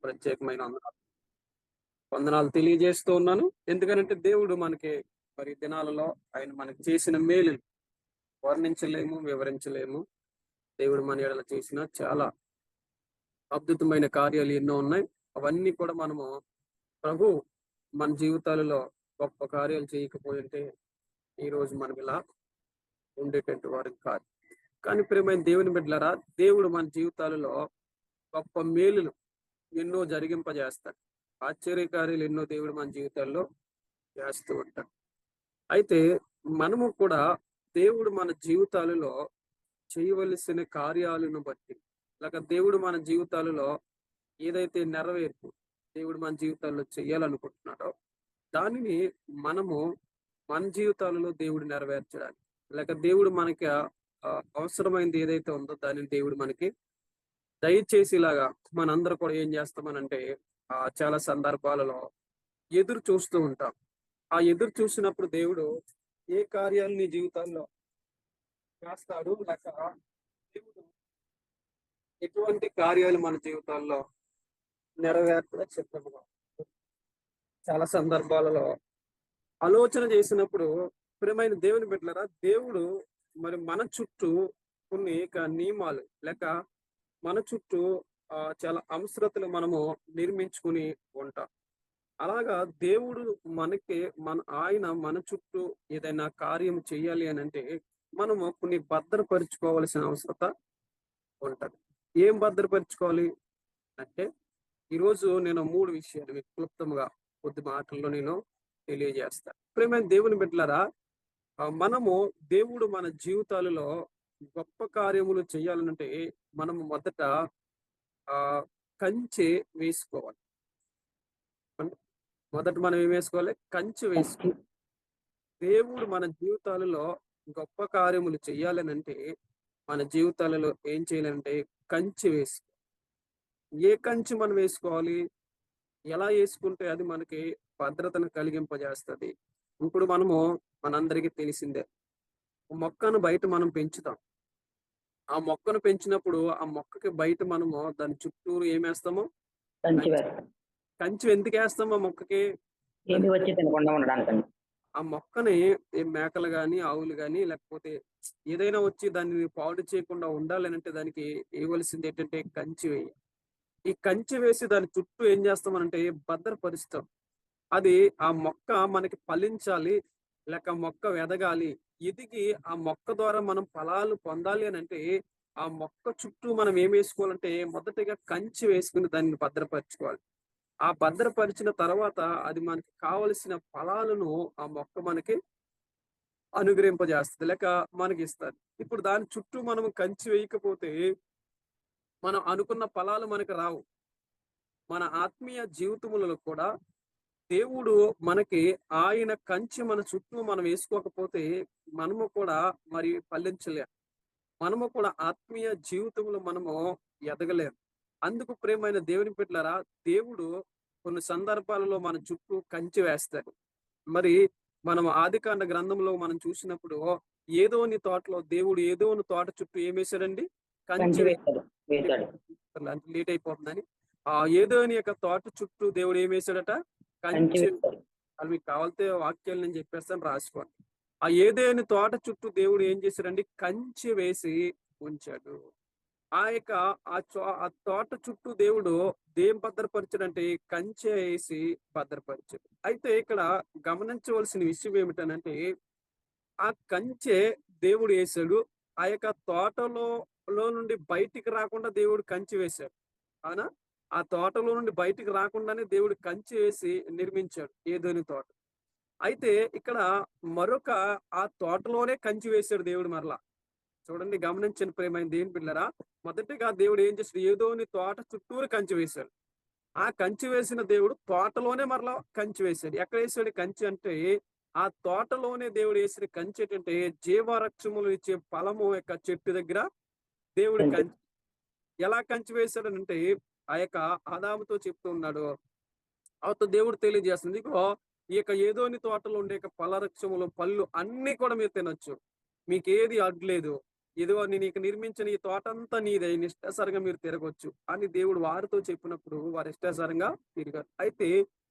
ప్రత్యేకమైన వందనాలు తెలియజేస్తూ ఉన్నాను. ఎందుకనంటే దేవుడు మనకి మరి దినాలలో ఆయన మనకి చేసిన మేలులు వర్ణించలేము, వివరించలేము. దేవుడు మన యెడల చేసిన చాలా అద్భుతమైన కార్యాలు ఎన్నో ఉన్నాయి. అవన్నీ కూడా మనము ప్రభు మన జీవితాలలో గొప్ప కార్యాలు చేయకపోయుంటే ఈరోజు మనం ఇలా ఉండేటటువంటి వారం కాదు. కానీ ప్రియమైన దేవుని బిడ్డలారా, దేవుడు మన జీవితాలలో గొప్ప మేలులు ఎన్నో జరిగింపజేస్తాడు. ఆశ్చర్యకార్యాలు ఎన్నో దేవుడు మన జీవితాల్లో చేస్తూ ఉంటాడు. అయితే మనము కూడా దేవుడు మన జీవితాలలో చేయవలసిన కార్యాలను బట్టి, లేక దేవుడు మన జీవితాలలో ఏదైతే నెరవేర్పు దేవుడు మన జీవితాల్లో చేయాలనుకుంటున్నాడో దానిని మనము మన జీవితాలలో దేవుడు నెరవేర్చడానికి, లేక దేవుడు మనకి అవసరమైనది ఏదైతే ఉందో దానిని దేవుడు మనకి దయచేసేలాగా మనందరూ కూడా ఏం చేస్తామనంటే చాలా సందర్భాలలో ఎదురు చూస్తూ ఉంటాం. ఆ ఎదురు చూసినప్పుడు దేవుడు ఏ కార్యాలు నీ జీవితాల్లో చేస్తాడు, లేక దేవుడు ఎటువంటి కార్యాలు మన జీవితాల్లో నెరవేర్చడం చిత్తముగా చాలా సందర్భాలలో ఆలోచన చేసినప్పుడు ప్రియమైన దేవుని బిడ్డలారా, దేవుడు మరి మన చుట్టూ కొన్ని నియమాలు లేక మన చుట్టూ చాలా అవసరతలు మనము నిర్మించుకుని ఉంటాం. అలాగా దేవుడు ఆయన మన చుట్టూ ఏదైనా కార్యం చేయాలి అని అంటే మనము కొన్ని భద్రపరుచుకోవాల్సిన అవసరత ఉంటది. ఏం భద్రపరుచుకోవాలి అంటే ఈరోజు నేను 3 విషయాలు క్లుప్తంగా కొద్ది మాటల్లో నేను తెలియజేస్తాను. ప్రియమైన దేవుని బిడ్డలారా, మనము దేవుడు మన జీవితాలలో గొప్ప కార్యములు చేయాలంటే మనము మొదట కంచె వేసుకోవాలి. మొదట మనం ఏం వేసుకోవాలి? కంచె వేసుకోవాలి. దేవుడు మన జీవితాలలో గొప్ప కార్యములు చేయాలనంటే మన జీవితాలలో ఏం చేయాలంటే కంచె వేసుకోవాలి. ఏ కంచె మనం వేసుకోవాలి? ఎలా వేసుకుంటే అది మనకి భద్రతను కలిగింపజేస్తుంది. ఇప్పుడు మనందరికీ తెలిసిందే, మొక్కను బయట మనం పెంచుతాం. ఆ మొక్కను పెంచినప్పుడు ఆ మొక్కకి బయట మనము దాని చుట్టూరు ఏమేస్తాము? కంచె ఎందుకు వేస్తాము? ఆ మొక్కకి వచ్చి తినకుండా ఉండడానికి. ఆ మొక్కని మేకలు గాని, ఆవులు గాని లేకపోతే ఏదైనా వచ్చి దాన్ని పాడు చేయకుండా ఉండాలనంటే దానికి వేయవలసింది ఏంటంటే కంచె వేయాలి. ఈ కంచె వేసి దాని చుట్టూ ఏం చేస్తామనంటే భద్రపరుస్తాం. అది ఆ మొక్క మనకి ఫలించాలి, లేక మొక్క ఎదగాలి, ఎదిగి ఆ మొక్క ద్వారా మనం ఫలాలు పొందాలి అని అంటే ఆ మొక్క చుట్టూ మనం ఏం వేసుకోవాలంటే మొదటిగా కంచె వేసుకుని దాన్ని భద్రపరచుకోవాలి. ఆ భద్రపరిచిన తర్వాత అది మనకి కావలసిన ఫలాలను ఆ మొక్క మనకి అనుగ్రహింపజేస్తుంది, లేక మనకి ఇస్తారు. ఇప్పుడు దాని చుట్టూ మనం కంచె వేయకపోతే మనం అనుకున్న ఫలాలు మనకు రావు. మన ఆత్మీయ జీవితములలో కూడా దేవుడు మనకి ఆయన కంచె మన చుట్టూ మనం వేసుకోకపోతే మనము కూడా మరి ఫలించలేం. మనము కూడా ఆత్మీయ జీవితంలో మనము ఎదగలేం. అందుకు ప్రియమైన దేవుని బిడ్డలారా, దేవుడు కొన్ని సందర్భాలలో మన చుట్టూ కంచె వేస్తాడు. మరి మనం ఆదికాండ గ్రంథంలో మనం చూసినప్పుడు ఏదోని తోటలో దేవుడు ఏదోని తోట చుట్టూ ఏం వేశాడండి? కంచె లేట్ అయిపోతుందని ఏదోని యొక్క తోట చుట్టూ దేవుడు ఏం వేశాడట? కంచె. అది మీకు కావాలితే వాక్యాలు నేను చెప్పేస్తాను, రాసుకోండి. ఆ ఏదోని తోట చుట్టూ దేవుడు ఏం చేశాడండి? కంచె వేసి ఉంచాడు. ఆ తోట చుట్టూ దేవుడు దేం భద్రపరిచాడంటే కంచె వేసి భద్రపరిచాడు. అయితే ఇక్కడ గమనించవలసిన విషయం ఏమిటనంటే ఆ కంచె దేవుడు వేశాడు. ఆ యొక్క తోటలో నుండి బయటికి రాకుండా దేవుడు కంచె వేశాడు. అవునా? ఆ తోటలో నుండి బయటికి రాకుండానే దేవుడు కంచె వేసి నిర్మించాడు ఏదోని తోట. అయితే ఇక్కడ మరొక ఆ తోటలోనే కంచె వేశాడు దేవుడు మరలా. చూడండి, గమనించండి ప్రియమైన దేవుని పిల్లరా, మొదటిగా దేవుడు ఏం చేశాడు? ఏదోని తోట చుట్టూరు కంచె వేశాడు. ఆ కంచె వేసిన దేవుడు తోటలోనే మరలా కంచె వేశాడు. ఎక్కడ వేసాడు కంచె అంటే ఆ తోటలోనే దేవుడు వేసిన కంచె ఏంటంటే జీవవృక్షములు ఇచ్చే ఫలము యొక్క చెట్టు దగ్గర దేవుడు కంచె. ఎలా కంచె వేశాడనంటే ఆ యొక్క ఆదాముతో చెప్తూ ఉన్నాడు, అవత దేవుడు తెలియజేస్తుంది, ఇదిగో ఈ యొక్క ఏదోని తోటలో ఉండే ఫలవృక్షములు పళ్ళు అన్ని కూడా మీరు తినొచ్చు, మీకు ఏది అడ్లేదు, ఇదిగో నేను నీకు నిర్మించిన ఈ తోటంతా నీదే, నిష్టాసరంగా మీరు తిరగొచ్చు అని దేవుడు వారితో చెప్పినప్పుడు వారు ఇష్టాసరంగా తిరిగారు. అయితే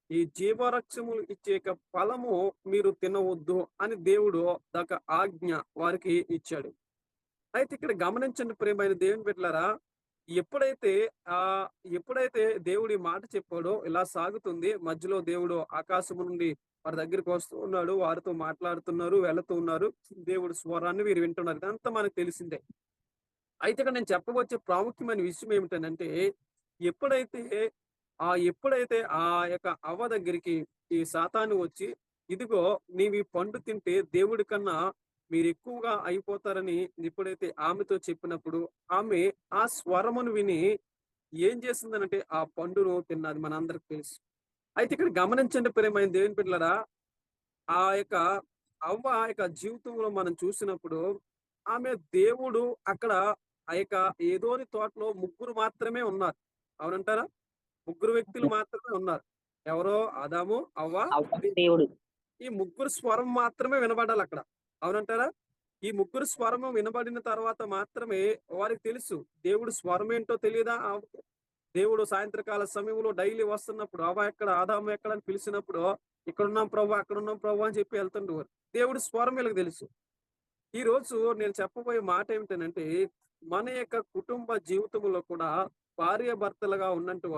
ఈ జీవవృక్షములు ఇచ్చే యొక్క ఫలము మీరు తినవద్దు అని దేవుడు ఒక ఆజ్ఞ వారికి ఇచ్చాడు. అయితే ఇక్కడ గమనించండి ప్రియమైన దేవుని బిడ్డలారా, ఎప్పుడైతే ఎప్పుడైతే దేవుడు ఈ మాట చెప్పాడో ఇలా సాగుతుంది. మధ్యలో దేవుడు ఆకాశము నుండి వారి దగ్గరికి వస్తూ ఉన్నాడు. వారితో మాట్లాడుతున్నారు, వెళుతూ ఉన్నారు. దేవుడు స్వరాన్ని వీరు వింటున్నారు. ఇదంతా మనకు తెలిసిందే. అయితే ఇక్కడ నేను చెప్పవచ్చే ప్రాముఖ్యమైన విషయం ఏమిటనంటే, ఎప్పుడైతే ఎప్పుడైతే ఆ యొక్క అవ్వ దగ్గరికి ఈ సాతాను వచ్చి, ఇదిగో నీవు ఈ పండు తింటే దేవుడి కన్నా మీరు ఎక్కువగా అయిపోతారని ఎప్పుడైతే ఆమెతో చెప్పినప్పుడు, ఆమె ఆ స్వరమును విని ఏం చేసిందనంటే ఆ పండును తిన్నది. మనందరికి తెలుసు. అయితే ఇక్కడ గమనించండి ప్రియమైన దేవుని బిడ్డలారా, ఆ యొక్క అవ్వ యొక్క జీవితంలో మనం చూసినప్పుడు ఆమె దేవుడు అక్కడ ఆ యొక్క ఏదోని తోటలో ముగ్గురు మాత్రమే ఉన్నారు. అవునంటారా? ముగ్గురు వ్యక్తులు మాత్రమే ఉన్నారు. ఎవరో ఆదాము, అవ్వ, దేవుడు. ఈ ముగ్గురు స్వరం మాత్రమే వినబడాలి అక్కడ. అవునంటారా? ఈ ముగ్గురు స్వరము వినబడిన తర్వాత మాత్రమే వారికి తెలుసు. దేవుడు స్వరం ఏంటో తెలియదా? దేవుడు సాయంత్రకాల సమయంలో డైలీ వస్తున్నప్పుడు అవ్వ ఎక్కడ, ఆదాము ఎక్కడ అని పిలిచినప్పుడు ఇక్కడున్నాం ప్రభు, అక్కడున్నాం ప్రభు అని చెప్పి వెళ్తుండేవారు. దేవుడి స్వరం వీళ్ళకి తెలుసు. ఈ రోజు నేను చెప్పబోయే మాట ఏమిటనంటే, మన యొక్క కుటుంబ జీవితంలో కూడా భార్యాభర్తలుగా ఉన్నట్టు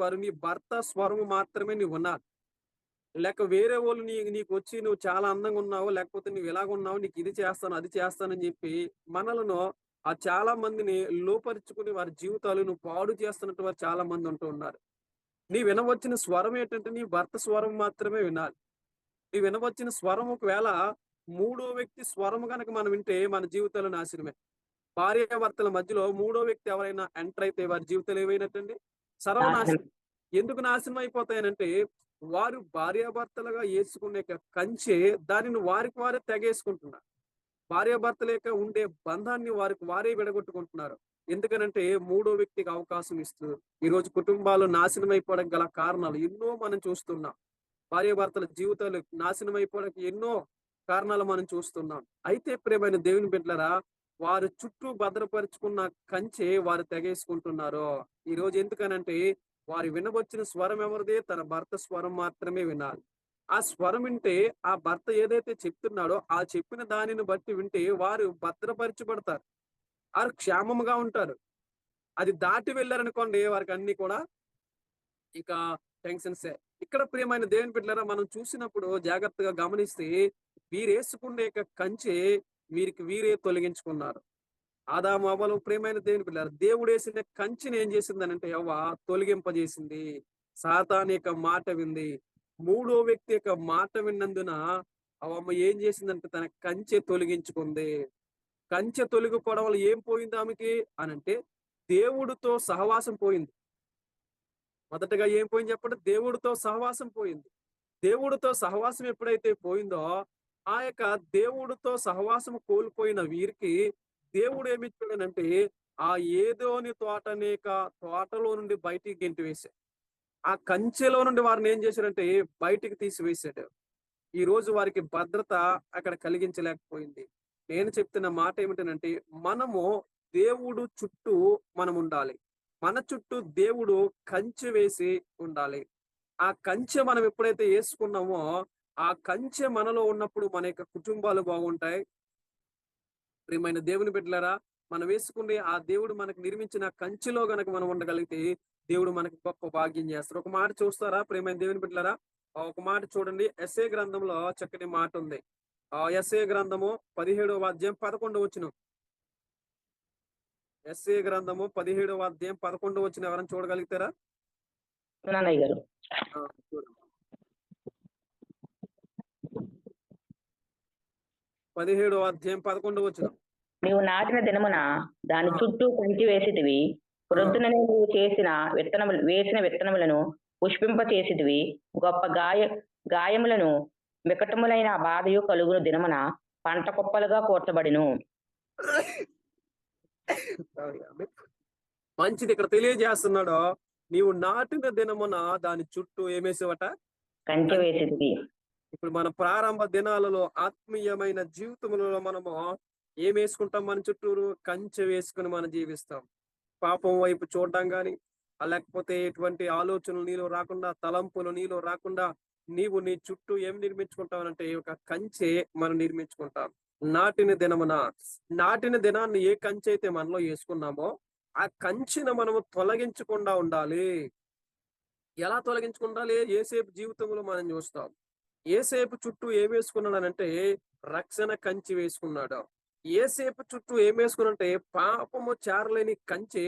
వారు నీ భర్త స్వరము మాత్రమే నీవు వినాలి. లేక వేరే వాళ్ళు నీకు వచ్చి నువ్వు చాలా అందంగా ఉన్నావు, లేకపోతే నువ్వు ఇలాగ ఉన్నావు, నీకు ఇది చేస్తాను, అది చేస్తానని చెప్పి మనలను చాలా మందిని లోపరుచుకుని వారి జీవితాలను పాడు చేస్తున్నట్టు వారు చాలా మంది ఉంటూ ఉన్నారు. నీ వినవచ్చిన స్వరం ఏంటంటే నీ భర్త స్వరం మాత్రమే వినాలి. నీ వినవచ్చిన స్వరం ఒకవేళ మూడో వ్యక్తి స్వరం గనక మనం వింటే మన జీవితాలు నాశనమే. భార్యాభర్తల మధ్యలో మూడో వ్యక్తి ఎవరైనా ఎంటర్ అయితే వారి జీవితాలు ఏమైనట్టండి? సర్వనాశనం. ఎందుకు నాశనం అయిపోతాయనంటే, వారు భార్యాభర్తలుగా వేసుకునే కంచె దానిని వారికి వారే తెగేసుకుంటున్నారు. భార్యాభర్తల యొక్క ఉండే బంధాన్ని వారికి వారే విడగొట్టుకుంటున్నారు. ఎందుకనంటే మూడో వ్యక్తికి అవకాశం ఇస్తూ ఈరోజు కుటుంబాలు నాశనం అయిపోవడానికి గల కారణాలు ఎన్నో మనం చూస్తున్నాం. భార్యాభర్తల జీవితాలు నాశనం అయిపోవడానికి ఎన్నో కారణాలు మనం చూస్తున్నాం. అయితే ప్రియమైన దేవుని బిడ్డలారా, వారు చుట్టూ భద్రపరుచుకున్న కంచె వారు తెగేసుకుంటున్నారు. ఈ రోజు ఎందుకనంటే వారు వినవచ్చిన స్వరం ఎవరిదే? తన భర్త స్వరం మాత్రమే వినాలి. ఆ స్వరం వింటే ఆ భర్త ఏదైతే చెప్తున్నాడో ఆ చెప్పిన దానిని బట్టి వింటే వారు భద్రపరచబడతారు. వారు క్షేమముగా ఉంటారు. అది దాటి వెళ్ళారనుకోండి వారికి అన్ని కూడా ఇక టెన్షన్సే. ఇక్కడ ప్రియమైన దేవుని బిడ్డలారా, మనం చూసినప్పుడు జాగ్రత్తగా గమనిస్తే వీరేసుకునే కంచె వీరికి వీరే తొలగించుకున్నారు. ఆదాము అవ్వలు ప్రియమైన దేవుని బిడ్డలారా, దేవుడు వేసిన కంచెని ఏం చేసిందనంటే అవ్వ తొలగింపజేసింది. సాతాను యొక్క మాట వింది. మూడో వ్యక్తి యొక్క మాట విన్నందున అవ్వమ్మ ఏం చేసిందంటే తన కంచె తొలగించుకుంది. కంచె తొలగిపోవడం వల్ల ఏం పోయింది ఆమెకి అనంటే దేవుడితో సహవాసం పోయింది. మొదటగా ఏం పోయింది చెప్పండి? దేవుడితో సహవాసం పోయింది. దేవుడితో సహవాసం ఎప్పుడైతే పోయిందో ఆ యొక్క దేవుడితో సహవాసం కోల్పోయిన వీరికి దేవుడు ఏమిచ్చాడనంటే ఆ ఏదోని తోటలో నుండి బయటికి గెంటి వేశాడు. ఆ కంచెలో నుండి వారిని ఏం చేశాడంటే బయటికి తీసివేశాడు. ఈ రోజు వారికి భద్రత అక్కడ కలిగించలేకపోయింది. నేను చెప్తున్న మాట ఏమిటనంటే మనము దేవుడు చుట్టూ మనం ఉండాలి. మన చుట్టూ దేవుడు కంచె వేసి ఉండాలి. ఆ కంచె మనం ఎప్పుడైతే వేసుకున్నామో ఆ కంచె మనలో ఉన్నప్పుడు మన యొక్క కుటుంబాలు బాగుంటాయి. ప్రియమైన దేవుని బిడ్డలారా, మనం వేసుకునే ఆ దేవుడు మనకు నిర్మించిన కంచెలో గనక మనం ఉండగలిగితే దేవుడు మనకి గొప్ప భాగ్యం చేస్తారు. ఒక మాట చూస్తారా ప్రియమైన దేవుని బిడ్డలారా? ఒక మాట చూడండి. యెషయా గ్రంథంలో చక్కటి మాట ఉంది. యెషయా గ్రంథము 17వ అధ్యాయం 11వ వచనం. యెషయా గ్రంథము 17వ అధ్యాయం 11వ వచనం ఎవరైనా చూడగలుగుతారా? గారు. చూడండి. 17వ అధ్యాయం 11వ వచనం. నీవు నాటిన దినమున దాని చుట్టూ కంచి వేసితివి. ప్రొద్దుననే నీవు వేసిన విత్తనములను పుష్పింప చేసితివి. గొప్ప గాయములను వికటములైన బాధయు కలుగును దినమున పంట కుప్పలుగా కూర్చబడిను. మంచిది. ఇక్కడ తెలియజేస్తున్నాడు, నీవు నాటిన దినమున దాని చుట్టూ ఏమేసేవట? కంచె వేసితివి. ఇప్పుడు మన ప్రారంభ దినాలలో ఆత్మీయమైన జీవితంలో మనము ఏం వేసుకుంటాం? మన చుట్టూరు కంచె వేసుకుని మనం జీవిస్తాం. పాపం వైపు చూడడం గాని, లేకపోతే ఎటువంటి ఆలోచనలు నీలో రాకుండా, తలంపులు నీలో రాకుండా నీవు నీ చుట్టూ ఏం నిర్మించుకుంటావనంటే ఒక కంచె మనం నిర్మించుకుంటాం. నాటిన దినమున నాటిన దినాన్ని ఏ కంచె అయితే మనలో వేసుకున్నామో ఆ కంచెను మనము తొలగించకుండా ఉండాలి. ఎలా తొలగించుకుండాలి? యేసేపు జీవితంలో మనం చూస్తాం. యేసేపు చుట్టూ ఏం వేసుకున్నాడనంటే రక్షణ కంచె వేసుకున్నాడు. యేసేపు చుట్టూ ఏం వేసుకున్నాడంటే పాపము చేరలేని కంచె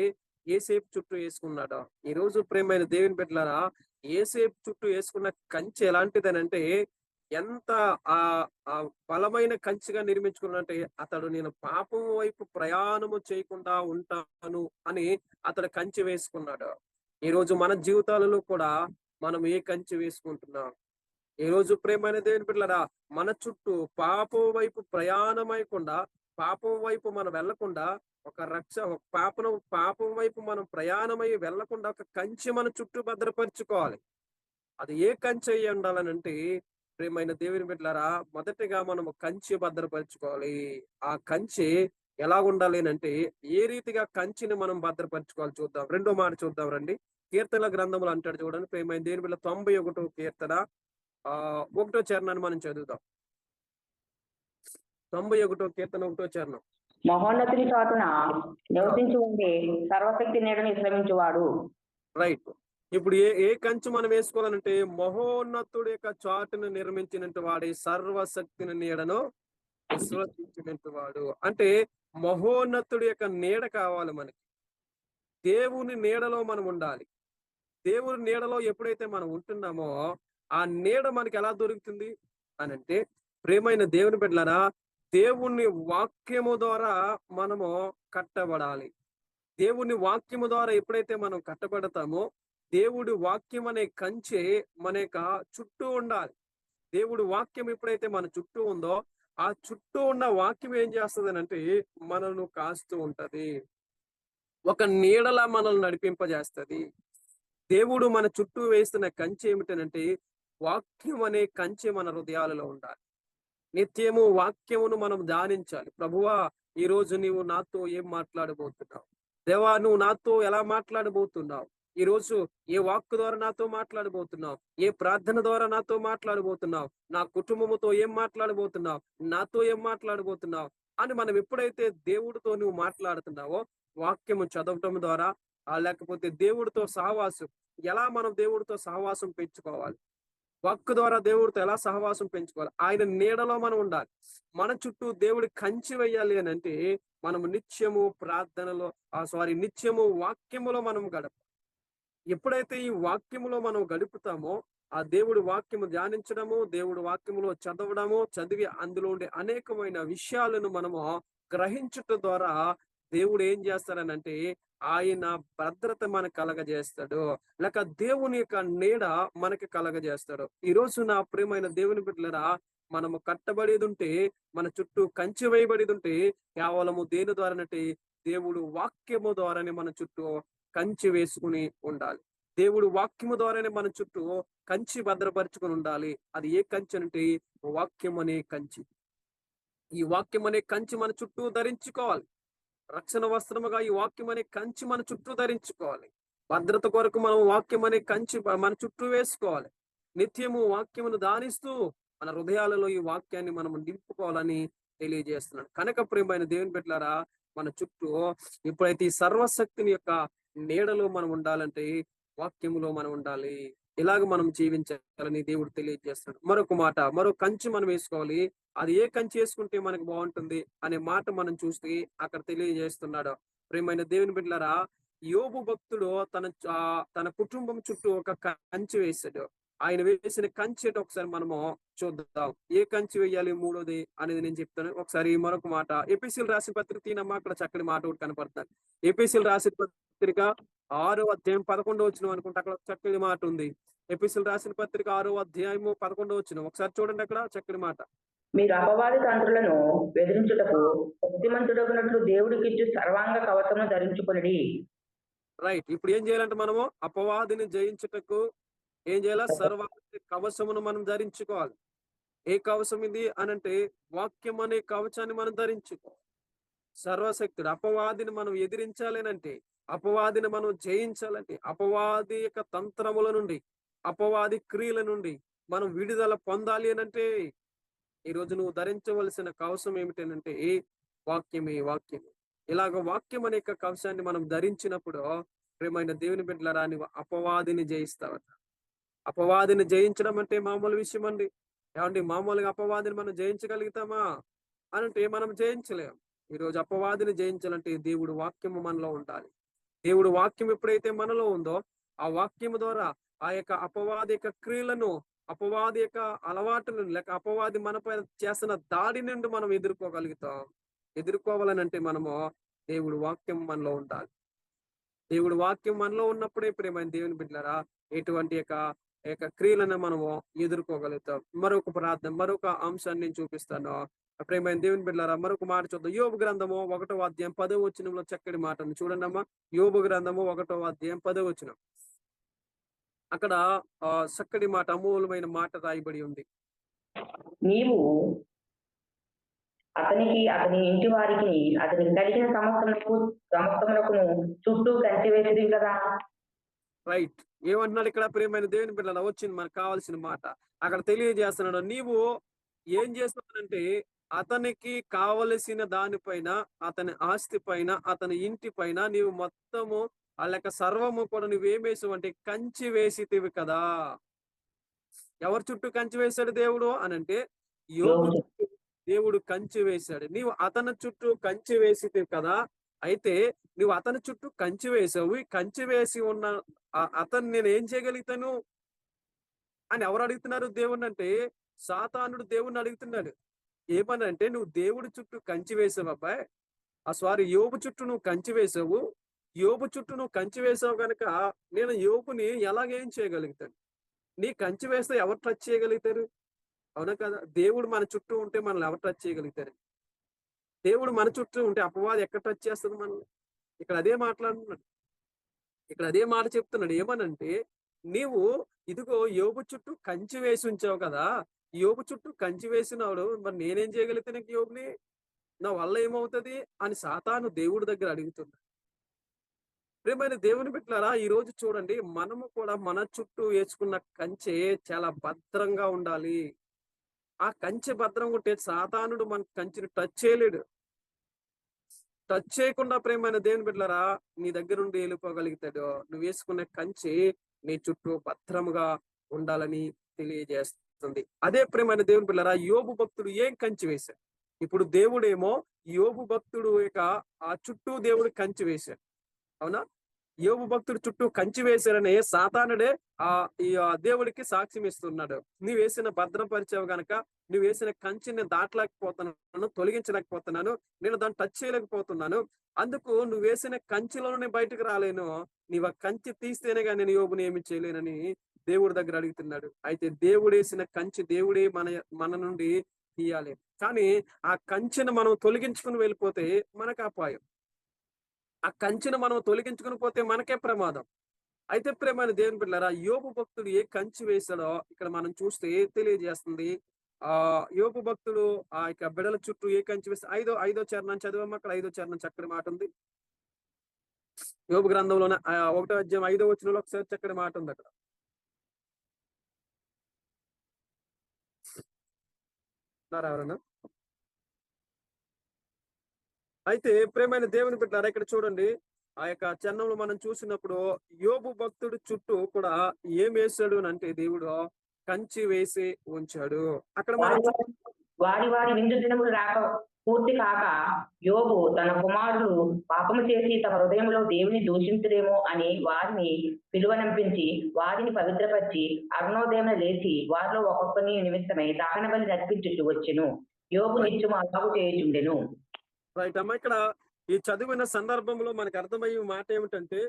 యేసేపు చుట్టూ వేసుకున్నాడు. ఈ రోజు ప్రియమైన దేవుని బిడ్డలారా, యేసేపు చుట్టూ వేసుకున్న కంచె ఎలాంటిదనంటే ఎంత ఆ ఆ బలమైన కంచెగా నిర్మించుకున్నాడంటే అతడు నేను పాపం వైపు ప్రయాణము చేయకుండా ఉంటాను అని అతడు కంచె వేసుకున్నాడు. ఈ రోజు మన జీవితాలలో కూడా మనం ఏ కంచె వేసుకుంటున్నాం? ఈ రోజు ప్రియమైన దేవుని బిడ్డలారా, మన చుట్టూ పాపం వైపు ప్రయాణమైకుండా, పాపం వైపు మనం వెళ్లకుండా ఒక పాపం వైపు మనం ప్రయాణమై వెళ్లకుండా ఒక కంచె మన చుట్టూ భద్రపరుచుకోవాలి. అది ఏ కంచె అయి ఉండాలనంటే ప్రియమైన దేవుని బిడ్డలారా, మొదటిగా మనము కంచె భద్రపరుచుకోవాలి. ఆ కంచె ఎలా ఉండాలి అంటే ఏ రీతిగా కంచెని మనం భద్రపరుచుకోవాలి చూద్దాం. రెండో మాట చూద్దాం రండి. కీర్తనల గ్రంథములు అంటాడు చూడండి, ప్రియమైన దేవుని బిడ్డ 91వ కీర్తన 1వ చరణాన్ని మనం చదువుదాం. 91వ కీర్తన 1వ చరణం. మహోన్నతుని చాటున నివసించి ఉండే సర్వశక్తి నీడను విశ్రమించువాడు. రైట్. ఇప్పుడు ఏ ఏ కంచె మనం వేసుకోవాలంటే మహోన్నతుడి యొక్క చాటును నిర్మించినట్టు వాడి సర్వశక్తిని నీడను విశ్వసించినట్టు వాడు. అంటే మహోన్నతుడి యొక్క నీడ కావాలి మనకి. దేవుని నీడలో మనం ఉండాలి. దేవుని నీడలో ఎప్పుడైతే మనం ఉంటున్నామో ఆ నీడ మనకి ఎలా దొరుకుతుంది అనంటే ప్రియమైన దేవుని బిడ్డలారా, దేవుని వాక్యము ద్వారా మనము కట్టబడాలి. దేవుని వాక్యము ద్వారా ఎప్పుడైతే మనం కట్టబడతామో దేవుడి వాక్యం అనే కంచె మన యొక్క చుట్టూ ఉండాలి. దేవుడి వాక్యం ఎప్పుడైతే మన చుట్టూ ఉందో ఆ చుట్టూ ఉన్న వాక్యం ఏం చేస్తుంది అంటే మనల్ని కాస్తూ ఉంటది. ఒక నీడలా మనల్ని నడిపింపజేస్తది. దేవుడు మన చుట్టూ వేస్తున్న కంచె ఏమిటనంటే వాక్యం అనే కంచె మన హృదయాలలో ఉండాలి. నిత్యము వాక్యమును మనం ధ్యానించాలి. ప్రభువా, ఈ రోజు నీవు నాతో ఏం మాట్లాడబోతున్నావు? దేవా, నువ్వు నాతో ఎలా మాట్లాడబోతున్నావు? ఈ రోజు ఏ వాక్కు ద్వారా నాతో మాట్లాడబోతున్నావు? ఏ ప్రార్థన ద్వారా నాతో మాట్లాడబోతున్నావు? నా కుటుంబముతో ఏం మాట్లాడబోతున్నావు? నాతో ఏం మాట్లాడబోతున్నావు అని మనం ఎప్పుడైతే దేవుడితో నువ్వు మాట్లాడుతున్నావో వాక్యము చదవటం ద్వారా లేకపోతే దేవుడితో సహవాసం, ఎలా మనం దేవుడితో సహవాసం పెంచుకోవాలి, వాక్కు ద్వారా దేవుడితో ఎలా సహవాసం పెంచుకోవాలి, ఆయన నీడలో మనం ఉండాలి. మన చుట్టూ దేవుడి కంచె వేయాలి అని అంటే మనము నిత్యము ప్రార్థనలో నిత్యము వాక్యములో మనం గడపాలి. ఎప్పుడైతే ఈ వాక్యములో మనం గడుపుతామో ఆ దేవుడి వాక్యము ధ్యానించడము, దేవుడి వాక్యములో చదవడము, చదివి అందులో ఉండే అనేకమైన విషయాలను మనము గ్రహించుట ద్వారా దేవుడు ఏం చేస్తాడనంటే ఆయన భద్రత మనకు కలగజేస్తాడు, లేక దేవుని యొక్క నీడ మనకి కలగజేస్తాడు. ఈ రోజు నా ప్రియమైన దేవుని బిడ్డలారా, మనము కట్టబడేది ఉంటే, మన చుట్టూ కంచె వేయబడేది ఉంటే కేవలము దేని ద్వారానంటే దేవుడు వాక్యము ద్వారానే మన చుట్టూ కంచె వేసుకుని ఉండాలి. దేవుడు వాక్యము ద్వారానే మన చుట్టూ కంచె భద్రపరుచుకుని ఉండాలి. అది ఏ కంచె అంటే వాక్యం అనే కంచె. ఈ వాక్యం అనే కంచె మన చుట్టూ ధరించుకోవాలి. రక్షణ వస్త్రముగా ఈ వాక్యం అనే కంచె మన చుట్టూ ధరించుకోవాలి. భద్రత కొరకు మనం వాక్యం అనే కంచె మన చుట్టూ వేసుకోవాలి. నిత్యము వాక్యమును దానిస్తూ మన హృదయాలలో ఈ వాక్యాన్ని మనం నింపుకోవాలని తెలియజేస్తున్నాడు. కనుక ప్రియమైన దేవుని బిడ్డలారా, మన చుట్టూ ఎప్పుడైతే ఈ సర్వశక్తిని యొక్క నీడలో మనం ఉండాలంటే వాక్యములో మనం ఉండాలి. ఇలాగ మనం జీవించాలని దేవుడు తెలియజేస్తున్నాడు. మరొక మాట, మరో కంచె మనం వేసుకోవాలి. అది ఏ కంచె వేసుకుంటే మనకు బాగుంటుంది అనే మాట మనం చూస్తే అక్కడ తెలియజేస్తున్నాడు. ప్రియమైన దేవుని బిడ్డలారా, యోబు భక్తుడు తన కుటుంబం చుట్టూ ఒక కంచె వేశాడు. ఆయన వేసిన కంచె ఒకసారి మనము చూద్దాం. ఏ కంచె వేయాలి మూడోది అనేది నేను చెప్తాను. ఒకసారి మరొక మాట, ఎపిసిల్ రాసిన పత్రిక తీనమ్మా, అక్కడ చక్కటి మాట ఒకటి కనపడుతుంది. ఎపిసిల్ రాసిన పత్రిక 6వ అధ్యాయం 11వ వచనం అనుకుంటా, అక్కడ చక్కటి మాట ఉంది. ఎపిసిల్ రాసిన పత్రిక 6వ అధ్యాయము 11వ వచనం ఒకసారి చూడండి, అక్కడ చక్కటి మాట. మీరు అపవాది తంత్రులను బెదిరించుటకు శక్తిమంతుడగునట్లు దేవుడికిచ్చు సర్వాంగ కవచమును ధరించుకొనిడి. రైట్. ఇప్పుడు ఏం చేయాలంటే మనము అపవాదిని జయించుటకు ఏం చేయాలి? సర్వాంగ కవచమును మనం ధరించుకోవాలి. ఏ కవచం ఇది అనంటే వాక్యం అనే కవచాన్ని మనం ధరించుకో. సర్వశక్తుడు అపవాదిని మనం ఎదిరించాలేనంటే, అపవాదిని మనం జయించాలంటే, అపవాది యొక్క తంత్రముల నుండి, అపవాది క్రియల నుండి మనం విడుదల పొందాలి అనంటే, ఈరోజు నువ్వు ధరించవలసిన కవచం ఏమిటనంటే వాక్యమే. ఇలాగ వాక్యం అనే కవచాన్ని మనం ధరించినప్పుడు ప్రియమైన దేవుని బిడ్డలారా, నువ్వు అపవాదిని జయిస్తావట. అపవాదిని జయించడం అంటే మామూలు విషయం అండి. ఏమండి, మామూలుగా అపవాదిని మనం జయించగలుగుతామా అనంటే మనం జయించలేం. ఈరోజు అపవాదిని జయించాలంటే దేవుడు వాక్యము మనలో ఉండాలి. దేవుడు వాక్యం ఎప్పుడైతే మనలో ఉందో, ఆ వాక్యము ద్వారా ఆ యొక్క అపవాది యొక్క క్రియలను, అపవాది యొక్క అలవాటులను, లేక అపవాది మనపై చేస్తున్న దాడి నుండి మనం ఎదుర్కోగలుగుతాం. ఎదుర్కోవాలనంటే మనము దేవుడు వాక్యం మనలో ఉండాలి. దేవుడు వాక్యం మనలో ఉన్నప్పుడే ప్రియమైన దేవుని బిడ్డలారా ఎటువంటి యొక్క క్రియలను మనము ఎదుర్కోగలుగుతాం. మరొక అంశాన్ని నేను చూపిస్తాను. ప్రియమైన దేవుని బిడ్డలారా, మరొక మాట చూద్దాం. యోబు గ్రంథము 1వ అధ్యాయం 10వ వచనంలో చక్కటి మాటను చూడండి అమ్మా. యోబు గ్రంథము 1వ అధ్యాయం 10వ వచనం. అక్కడ చక్కటి మాట, అమూలమైన మాట రాయబడి ఉంది. నీవు అతనికి, అతని ఇంటి వారికి, అతనికి కలిగిన సమస్తమునకును చుట్టూ కంచె వేసేది కదా. రైట్. ఏమంటున్నాడు ఇక్కడ ప్రియమైన దేవుని బిడ్డలారా? వచ్చింది మనకు కావాల్సిన మాట. అక్కడ తెలియజేస్తున్నాడు, నీవు ఏం చేస్తున్నానంటే అతనికి కావలసిన దానిపైన, అతని ఆస్తి పైన, అతని ఇంటి పైన నీవు మొత్తము ఆ లెక్క సర్వము కూడా నువ్వేమేసావు అంటే కంచి వేసితివి కదా. ఎవరి చుట్టూ కంచి వేశాడు దేవుడు అనంటే యోబు చుట్టూ దేవుడు కంచి వేశాడు. నీవు అతని చుట్టూ కంచి వేసితివి కదా. అయితే నువ్వు అతని చుట్టూ కంచి వేసావు. ఈ కంచి వేసి ఉన్న అతన్ని నేను ఏం చేయగలుగుతాను అని ఎవరు అడుగుతున్నారు దేవుణ్ణి అంటే? సాతానుడు దేవుణ్ణి అడుగుతున్నాడు. ఏమనంటే, నువ్వు దేవుడి చుట్టూ కంచి వేసావు అబ్బాయి. యోబు చుట్టూ నువ్వు కంచి వేసావు. యోబు చుట్టూ నువ్వు కంచి వేసావు కనుక నేను యోబుని ఎలాగేం చేయగలుగుతాను? నీ కంచి వేస్తే ఎవరు టచ్ చేయగలుగుతారు? అవునా కదా? దేవుడు మన చుట్టూ ఉంటే మనల్ని ఎవరు టచ్ చేయగలుగుతారు? దేవుడు మన చుట్టూ ఉంటే అపవాది ఎక్కడ టచ్ చేస్తుంది మనల్ని? ఇక్కడ అదే మాట్లాడుతున్నాడు. ఇక్కడ అదే మాట చెప్తున్నాడు. ఏమనంటే, నీవు ఇదిగో యోబు చుట్టూ కంచి వేసి ఉంచావు కదా. యోబు చుట్టూ కంచి వేసినాడు, మరి నేనేం చేయగలుగుతాను యోబుని? నా వల్ల ఏమవుతుంది అని సాతాను దేవుడి దగ్గర అడుగుతున్నాడు. ప్రియమైన దేవుని బిడ్డలారా, ఈ రోజు చూడండి, మనము కూడా మన చుట్టూ వేసుకున్న కంచె చాలా భద్రంగా ఉండాలి. ఆ కంచె భద్రంగా ఉంటే సాతానుడు మన కంచెని టచ్ చేయలేడు. టచ్ చేయకుండా ప్రియమైన దేవుని బిడ్డలారా నీ దగ్గర నుండి వెళ్ళిపోగలుగుతాడు. నువ్వు వేసుకునే కంచె నీ చుట్టూ భద్రముగా ఉండాలని తెలియజేస్తుంది. అదే ప్రియమైన దేవుని బిడ్డలారా, యోబు భక్తుడు ఏం కంచె వేశాడు? ఇప్పుడు దేవుడేమో యోబు భక్తుడు ఆ చుట్టూ దేవుడు కంచె వేశాడు. అవునా? యోబు భక్తుడు చుట్టూ కంచి వేశారని సాతానుడే ఈ దేవుడికి సాక్ష్యం ఇస్తున్నాడు. నువ్వు వేసిన భద్రపరిచావు గనక, నువ్వు వేసిన కంచిని దాటలేకపోతున్నాను, తొలగించలేకపోతున్నాను, నేను దాన్ని టచ్ చేయలేకపోతున్నాను, అందుకు నువ్వు వేసిన కంచిలోనే బయటకు రాలేను, నీవు ఆ కంచి తీస్తేనే కానీ నేను యోబుని ఏమి చేయలేనని దేవుడి దగ్గర అడుగుతున్నాడు. అయితే దేవుడు వేసిన కంచి దేవుడే మన నుండి తీయాలి. కానీ ఆ కంచెను మనం తొలగించుకుని వెళ్ళిపోతే మనకు అపాయం. ఆ కంచెను మనం తొలగించుకుని పోతే మనకే ప్రమాదం. అయితే ప్రియమైన దేవుని బిడ్డలారా, యోబు భక్తుడు ఏ కంచి వేశాడో ఇక్కడ మనం చూస్తే తెలియజేస్తుంది. యోబు భక్తుడు ఆ యొక్క బిడల చుట్టూ ఏ కంచి వేస్తే ఐదో చరణం చదివమ్మ. అక్కడ 5వ చరణం చక్కటి మాట ఉంది. యోబు గ్రంథంలోనే 1వ అధ్యాయం 5వ వచనంలో ఒకసారి చక్కటి మాట ఉంది అక్కడ. ఎవరన్నా? అయితే ప్రియమైన దేవుని బిడ్డలారా, ఇక్కడ చూడండి, ఆ యొక్క చరణంలో మనం చూసినప్పుడు యోబు భక్తుడు చుట్టూ కూడా ఏం వేశాడు అని అంటే దేవుడు కంచి వేసి ఉంచాడు. అక్కడ మనం వారి విందు దినములు రాక పూర్తి కాక యోబు తన కుమారులు పాపము చేసి తమ హృదయంలో దేవుని దూషించుదేమో అని వారిని పిలువనంపించి వారిని పవిత్రపరిచి అరుణోదయం లేచి వారిలో ఒక్కొక్కని నిమిత్తమై దహన బలి నడిపించుచు వచ్చెను. యోబు నిత్యము అలాగు చేయుచుండెను. రైట్ అమ్మ. ఇక్కడ ఈ చదివిన సందర్భంలో మనకు అర్థమయ్యే మాట ఏమిటంటే,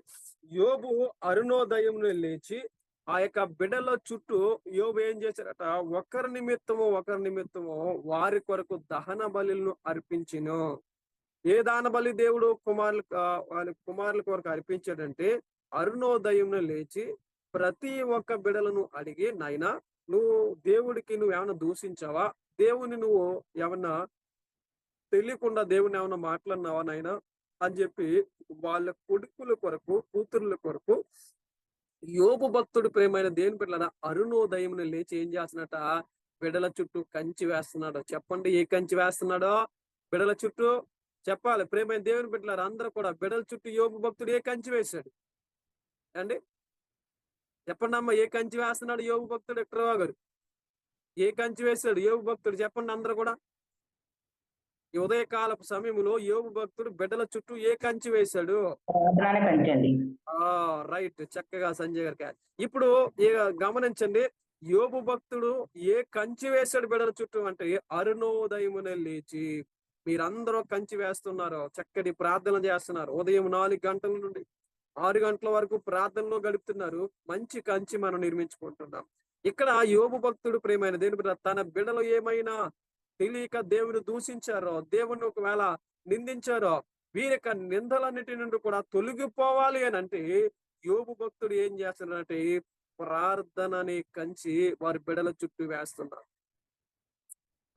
యోబు అరుణోదయం లేచి ఆ యొక్క బిడ్డల చుట్టూ యోబు ఏం చేశారట, ఒకరి నిమిత్తము వారి కొరకు దహన బలులను అర్పించిను. ఏ దాన బలి దేవుడు వాళ్ళ కుమారుల కొరకు అర్పించాడంటే, అరుణోదయం లేచి ప్రతి ఒక్క బిడలను అడిగి, నాయనా నువ్వు దేవుడికి నువ్వు ఏమైనా దూషించావా? దేవుని నువ్వు ఏమన్నా తెలియకుండా దేవుని ఏమన్నా మాట్లాడినావా నాయనా అని చెప్పి వాళ్ళ కొడుకుల కొరకు, కూతుర్ల కొరకు యోబు భక్తుడు ప్రేమైన దేవుని బిడ్డలారా అరుణోదయమున లేచి ఏం చేస్తున్నట? బిడల చుట్టూ కంచి వేస్తున్నాడు. చెప్పండి, ఏ కంచి వేస్తున్నాడో? బిడల చుట్టూ చెప్పాలి. ప్రేమైన దేవుని బిడ్డలారా అందరూ కూడా బిడల చుట్టూ యోబు భక్తుడు ఏ కంచి వేశాడు అండి? చెప్పండి అమ్మ, ఏ కంచి వేస్తున్నాడు యోబు భక్తుడు? ఎక్కడో గారు ఏ కంచి వేశాడు యోబు భక్తుడు? చెప్పండి అందరూ కూడా. ఈ ఉదయకాలపు సమయంలో యోబు భక్తుడు బిడ్డల చుట్టూ ఏ కంచి వేశాడు? ప్రార్థననే కంచండి. రైట్, చక్కగా సంజయ్ గారికి. ఇప్పుడు గమనించండి, యోబు భక్తుడు ఏ కంచి వేశాడు బిడ్డల చుట్టూ అంటే అరుణోదయమున లేచి. మీరందరూ కంచి వేస్తున్నారు, చక్కటి ప్రార్థన చేస్తున్నారు. ఉదయం 4 గంటల నుండి 6 గంటల వరకు ప్రార్థనలో గడుపుతున్నారు. మంచి కంచి మనం నిర్మించుకుంటున్నాం. ఇక్కడ యోబు భక్తుడు ప్రేమైన దేవుని తన బిడ్డలు ఏమైనా తెలియక దేవుని దూషించారో, దేవుని ఒకవేళ నిందించారో, వీరి యొక్క నిందలన్నిటి నుండి కూడా తొలగిపోవాలి అని అంటే యోబు భక్తుడు ఏం చేస్తున్నాడంటే ప్రార్థన అనే కంచి వారి బిడల చుట్టూ వేస్తున్నారు.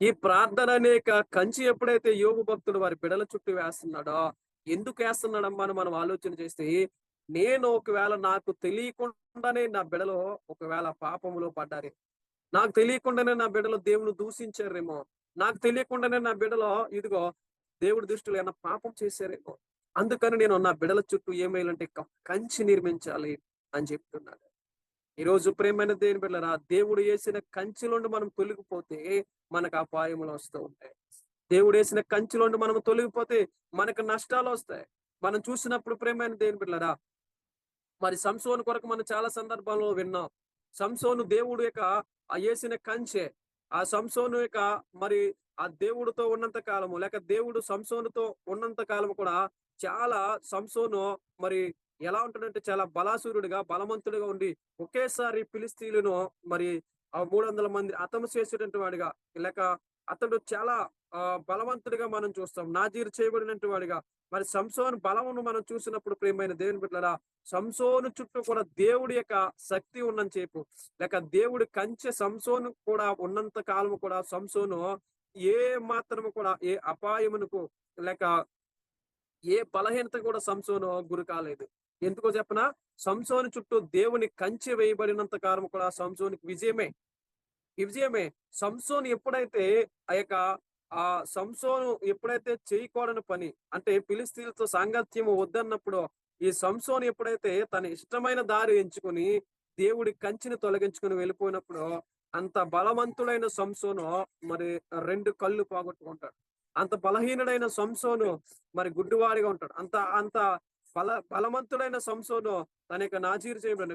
ఈ ప్రార్థన అనే కంచి ఎప్పుడైతే యోబు భక్తుడు వారి బిడల చుట్టూ వేస్తున్నాడో, ఎందుకు వేస్తున్నాడమ్మా అని మనం ఆలోచన చేస్తే, నేను ఒకవేళ నాకు తెలియకుండానే నా బిడలో ఒకవేళ పాపములో పడ్డారే, నాకు తెలియకుండానే నా బిడ్డలో దేవుని దూషించారేమో, నాకు తెలియకుండానే నా బిడ్డలో ఇదిగో దేవుడి దృష్టిలో ఏమన్నా పాపం చేశారేమో, అందుకని నేను నా బిడ్డల చుట్టూ ఏమేయాలంటే కంచి నిర్మించాలి అని చెప్తున్నాడు. ఈరోజు ప్రేమైన దేవుని బిడ్డలారా, దేవుడు వేసిన కంచిలోండి మనం తొలగిపోతే మనకు అపాయములు వస్తూ ఉంటాయి. దేవుడు వేసిన కంచిలోండి మనం తొలగిపోతే మనకు నష్టాలు వస్తాయి. మనం చూసినప్పుడు ప్రేమైన దేవుని బిడ్డలారా, మరి సంసోను కొరకు మనం చాలా సందర్భాల్లో విన్నాం. సంసోను దేవుడు యొక్క వేసిన కంచె. ఆ సంసోను యొక్క మరి ఆ దేవుడితో ఉన్నంత కాలము, లేక దేవుడు సంసోనుతో ఉన్నంత కాలము కూడా చాలా సంసోను మరి ఎలా ఉంటాడంటే చాలా బలాసూరుడిగా, బలవంతుడిగా ఉండి ఒకేసారి ఫిలిస్తీయులను మరి ఆ 300 మంది హతము చేసేటువంటి వాడిగా, లేక అతడు చాలా బలవంతుడిగా మనం చూస్తాం. నాజీరు చేయబడినటువంటి వాడిగా. మరి సంసోను బలమును మనం చూసినప్పుడు ప్రేమైన దేవుని బిడ్డలారా, సంసోను చుట్టూ కూడా దేవుడి యొక్క శక్తి ఉన్నని చెప్పు, లేక దేవుడి కంచె సంసోను కూడా ఉన్నంత కాలము కూడా సంసోను ఏ మాత్రము కూడా ఏ అపాయమునకు లేక ఏ బలహీనత కూడా సంసోను గురి కాలేదు. ఎందుకో చెప్పనా? సంసోను చుట్టూ దేవుని కంచె వేయబడినంత కాలం కూడా సంసోనికి విజయమే. సంసోను ఎప్పుడైతే ఆ సంసోను ఎప్పుడైతే చేయకూడని పని అంటే ఫిలిస్తీయులతో సాంగత్యము వద్దన్నప్పుడు, ఈ సంసోను ఎప్పుడైతే తన ఇష్టమైన దారి ఎంచుకుని దేవుడి కంచిని తొలగించుకుని వెళ్ళిపోయినప్పుడు, అంత బలవంతుడైన సంసోను మరి 2 కళ్ళు పోగొట్టుకుంటాడు. అంత బలహీనుడైన సంసోను మరి గుడ్డివాడిగా ఉంటాడు. అంత బలవంతుడైన సంసోను తన యొక్క నాజీరు చేయబడిన